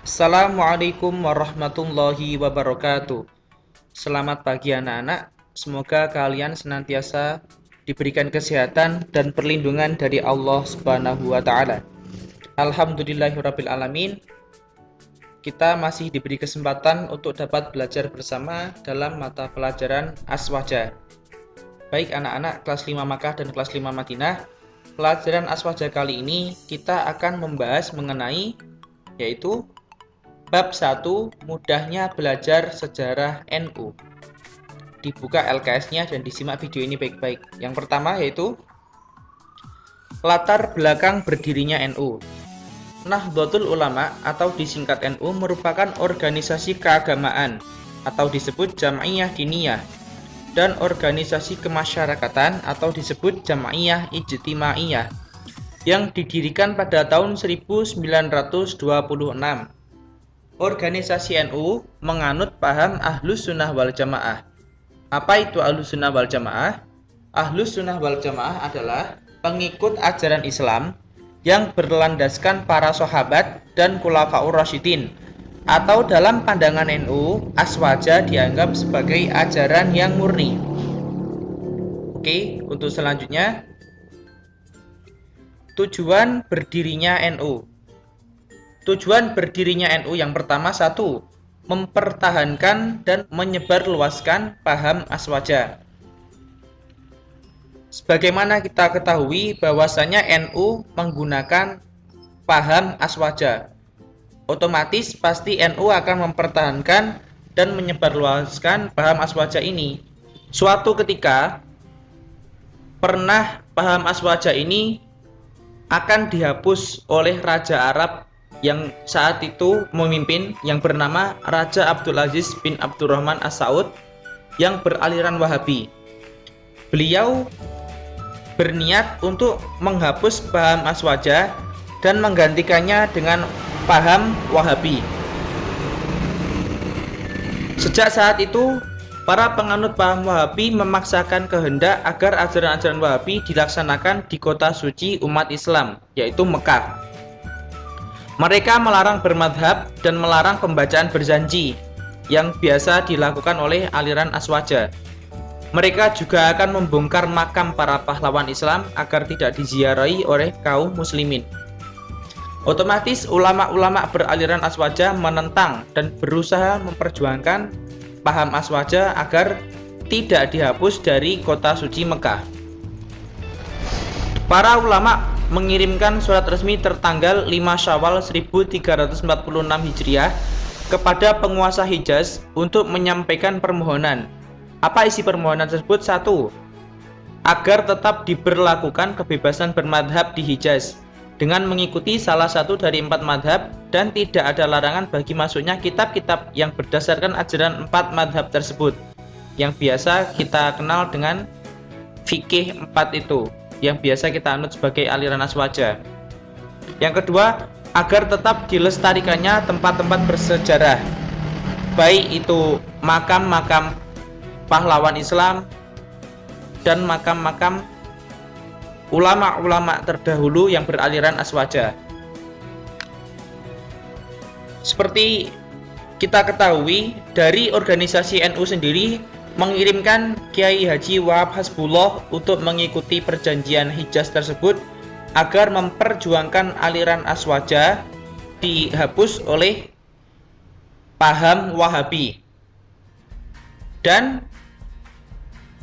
Assalamualaikum warahmatullahi wabarakatuh. Selamat pagi anak-anak. Semoga kalian senantiasa diberikan kesehatan dan perlindungan dari Allah Subhanahu wa taala. Alhamdulillahirabbil alamin. Kita masih diberi kesempatan untuk dapat belajar bersama dalam mata pelajaran Aswaja. Baik anak-anak kelas 5 Makkah dan kelas 5 Madinah, pelajaran Aswaja kali ini kita akan membahas mengenai yaitu Bab 1, mudahnya belajar sejarah NU. Dibuka LKS-nya dan disimak video ini baik-baik. Yang pertama yaitu latar belakang berdirinya NU. Nahdlatul Ulama atau disingkat NU merupakan organisasi keagamaan atau disebut Jam'iyah Diniyah dan organisasi kemasyarakatan atau disebut Jam'iyah Ijtimaiyah yang didirikan pada tahun 1926. Organisasi NU menganut paham Ahlus Sunnah wal Jamaah. Apa itu Ahlus Sunnah wal Jamaah? Ahlus Sunnah wal Jamaah adalah pengikut ajaran Islam yang berlandaskan para sahabat dan khulafaur rasyidin, atau dalam pandangan NU, Aswaja dianggap sebagai ajaran yang murni. Oke, untuk selanjutnya, tujuan berdirinya NU. Tujuan berdirinya NU yang pertama, 1. Mempertahankan dan menyebarluaskan paham Aswaja. Sebagaimana kita ketahui bahwasanya NU menggunakan paham Aswaja, otomatis pasti NU akan mempertahankan dan menyebarluaskan paham Aswaja ini. Suatu ketika pernah paham Aswaja ini akan dihapus oleh Raja Arab yang saat itu memimpin, yang bernama Raja Abdul Aziz bin Abdurrahman As-Saud yang beraliran Wahabi. Beliau berniat untuk menghapus paham Aswaja dan menggantikannya dengan paham Wahabi. Sejak saat itu, para penganut paham Wahabi memaksakan kehendak agar ajaran-ajaran Wahabi dilaksanakan di kota suci umat Islam, yaitu Mekah. Mereka melarang bermadhab dan melarang pembacaan berjanji yang biasa dilakukan oleh aliran Aswaja. Mereka juga akan membongkar makam para pahlawan Islam agar tidak diziarahi oleh kaum muslimin. Otomatis ulama-ulama beraliran Aswaja menentang dan berusaha memperjuangkan paham Aswaja agar tidak dihapus dari kota suci Mekah. Para ulama mengirimkan surat resmi tertanggal 5 Syawal 1346 Hijriah kepada penguasa Hijaz untuk menyampaikan permohonan. Apa isi permohonan tersebut? 1. Agar tetap diberlakukan kebebasan bermadhab di Hijaz dengan mengikuti salah satu dari 4 madhab dan tidak ada larangan bagi masuknya kitab-kitab yang berdasarkan ajaran 4 madhab tersebut, yang biasa kita kenal dengan fikih 4 itu, yang biasa kita anut sebagai aliran Aswaja. Yang kedua, agar tetap dilestarikannya tempat-tempat bersejarah, baik itu makam-makam pahlawan Islam dan makam-makam ulama-ulama terdahulu yang beraliran Aswaja. Seperti kita ketahui, dari organisasi NU sendiri mengirimkan Kiai Haji Wahab Hasbullah untuk mengikuti perjanjian Hijaz tersebut agar memperjuangkan aliran Aswaja dihapus oleh paham Wahabi. Dan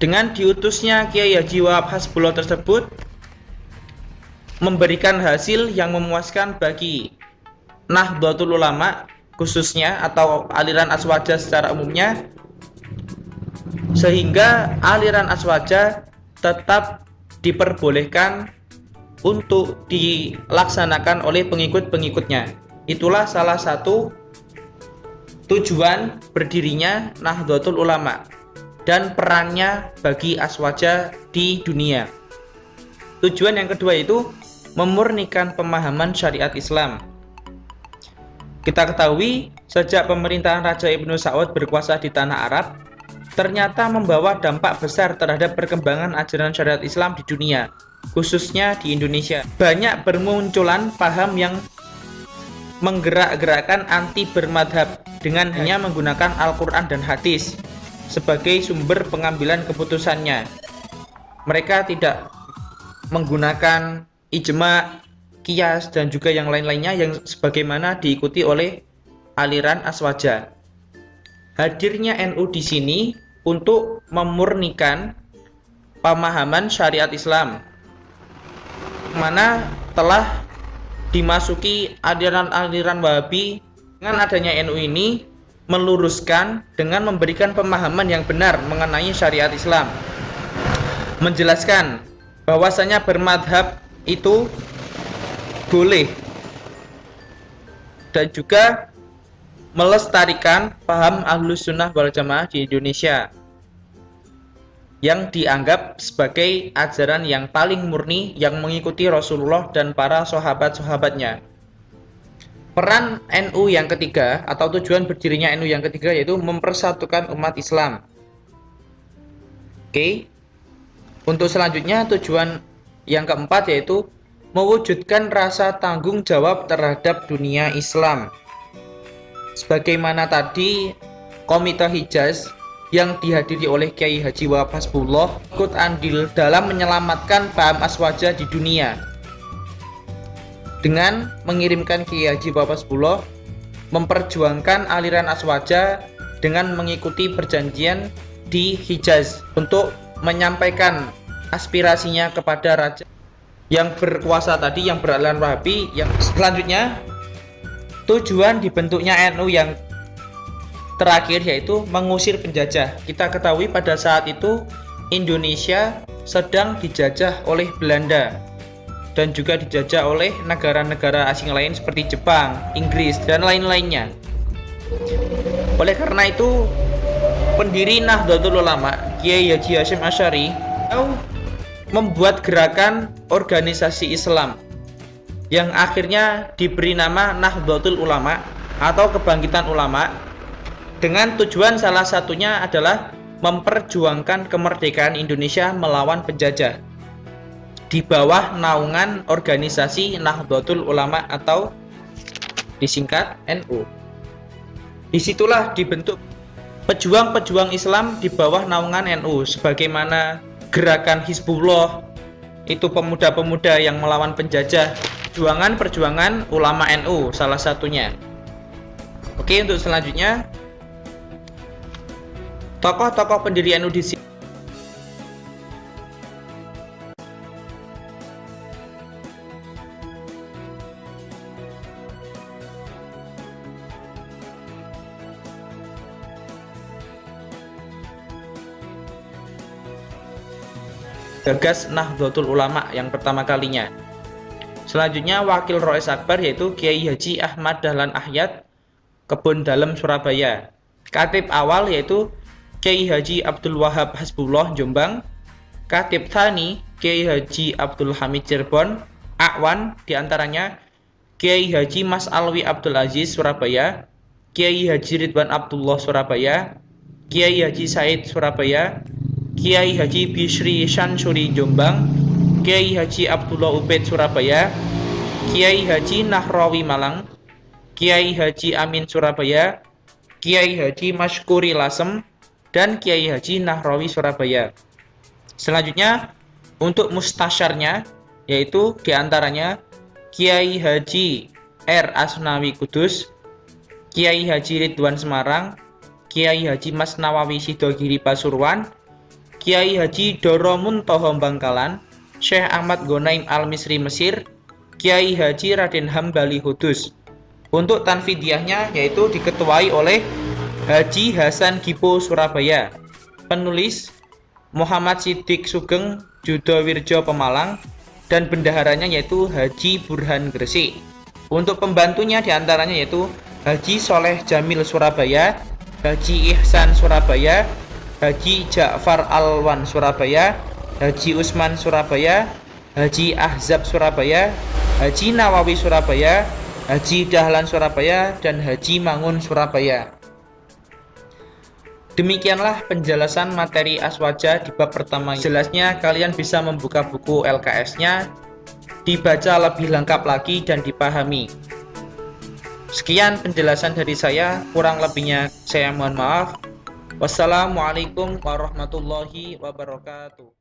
dengan diutusnya Kiai Haji Wahab Hasbullah tersebut memberikan hasil yang memuaskan bagi Nahdlatul Ulama khususnya atau aliran Aswaja secara umumnya, sehingga aliran Aswaja tetap diperbolehkan untuk dilaksanakan oleh pengikut-pengikutnya. Itulah salah satu tujuan berdirinya Nahdlatul Ulama dan perannya bagi Aswaja di dunia. Tujuan yang kedua itu memurnikan pemahaman syariat Islam. Kita ketahui, sejak pemerintahan Raja Ibnu Saud berkuasa di tanah Arab, ternyata membawa dampak besar terhadap perkembangan ajaran syariat Islam di dunia, khususnya di Indonesia. Banyak bermunculan paham yang menggerak-gerakkan anti bermadhab dengan hanya menggunakan Al-Quran dan hadis sebagai sumber pengambilan keputusannya. Mereka tidak menggunakan ijma, qiyas, dan juga yang lain-lainnya yang sebagaimana diikuti oleh aliran Aswaja. Hadirnya NU di sini untuk memurnikan pemahaman syariat Islam, mana telah dimasuki aliran-aliran Wahabi. Dengan adanya NU ini meluruskan dengan memberikan pemahaman yang benar mengenai syariat Islam, menjelaskan bahwasanya bermadhab itu boleh, dan juga melestarikan paham Ahlus Sunnah wal Jamaah di Indonesia yang dianggap sebagai ajaran yang paling murni yang mengikuti Rasulullah dan para sahabat-sahabatnya. Peran NU yang ketiga atau tujuan berdirinya NU yang ketiga yaitu mempersatukan umat Islam. Oke. Untuk selanjutnya tujuan yang keempat yaitu mewujudkan rasa tanggung jawab terhadap dunia Islam. Sebagaimana tadi Komite Hijaz yang dihadiri oleh Kiai Haji Wahab Hasbullah ikut andil dalam menyelamatkan paham Aswaja di dunia dengan mengirimkan Kiai Haji Wahab Hasbullah memperjuangkan aliran Aswaja dengan mengikuti perjanjian di Hijaz untuk menyampaikan aspirasinya kepada raja yang berkuasa tadi, yang beraliran Wahabi. Yang selanjutnya tujuan dibentuknya NU yang terakhir yaitu mengusir penjajah. Kita ketahui pada saat itu Indonesia sedang dijajah oleh Belanda dan juga dijajah oleh negara-negara asing lain seperti Jepang, Inggris, dan lain-lainnya. Oleh karena itu pendiri Nahdlatul Ulama Kiai Haji Hasyim Asy'ari membuat gerakan organisasi Islam yang akhirnya diberi nama Nahdlatul Ulama atau Kebangkitan Ulama, dengan tujuan salah satunya adalah memperjuangkan kemerdekaan Indonesia melawan penjajah di bawah naungan organisasi Nahdlatul Ulama atau disingkat NU. Disitulah dibentuk pejuang-pejuang Islam di bawah naungan NU, sebagaimana gerakan Hizbullah itu pemuda-pemuda yang melawan penjajah, perjuangan ulama NU salah satunya. Oke, untuk selanjutnya tokoh-tokoh pendiri NU di sini. Gagas Nahdlatul Ulama yang pertama kalinya. Selanjutnya Wakil Rois Akbar yaitu Kiai Haji Ahmad Dahlan Ahyad, Kebon Dalem, Surabaya. Khatib awal yaitu Kiai Haji Abdul Wahab Hasbullah, Jombang. Khatib Tsani Kiai Haji Abdul Hamid, Cirebon. Akwan diantaranya Kiai Haji Mas Alwi Abdul Aziz, Surabaya. Kiai Haji Ridwan Abdullah, Surabaya. Kiai Haji Said, Surabaya. Kiai Haji Bishri Shansuri, Jombang. Kiai Haji Abdullah Ubaid, Surabaya. Kiai Haji Nahrawi, Malang. Kiai Haji Amin, Surabaya. Kiai Haji Mashkuri, Lasem, dan Kiai Haji Nahrawi, Surabaya. Selanjutnya untuk mustasyarnya yaitu diantaranya Kiai Haji R. Asnawi, Kudus. Kiai Haji Ridwan, Semarang. Kiai Haji Mas Nawawi Sidogiri, Pasuruan. Kiai Haji Doro Muntoho, Bangkalan. Syekh Ahmad Gonaim Al-Misri, Mesir. Kiai Haji Raden Hambali, Kudus. Untuk tanfidiyahnya yaitu diketuai oleh Haji Hasan Gipo, Surabaya. Penulis Muhammad Siddiq Sugeng Judowirjo, Pemalang, dan bendaharanya yaitu Haji Burhan, Gresik. Untuk pembantunya diantaranya yaitu Haji Soleh Jamil, Surabaya. Haji Ihsan, Surabaya. Haji Ja'far Alwan, Surabaya. Haji Usman, Surabaya. Haji Ahzab, Surabaya. Haji Nawawi, Surabaya. Haji Dahlan, Surabaya, dan Haji Mangun, Surabaya. Demikianlah penjelasan materi Aswaja di bab pertama. Jelasnya kalian bisa membuka buku LKS-nya, dibaca lebih lengkap lagi dan dipahami. Sekian penjelasan dari saya, kurang lebihnya saya mohon maaf. Wassalamualaikum warahmatullahi wabarakatuh.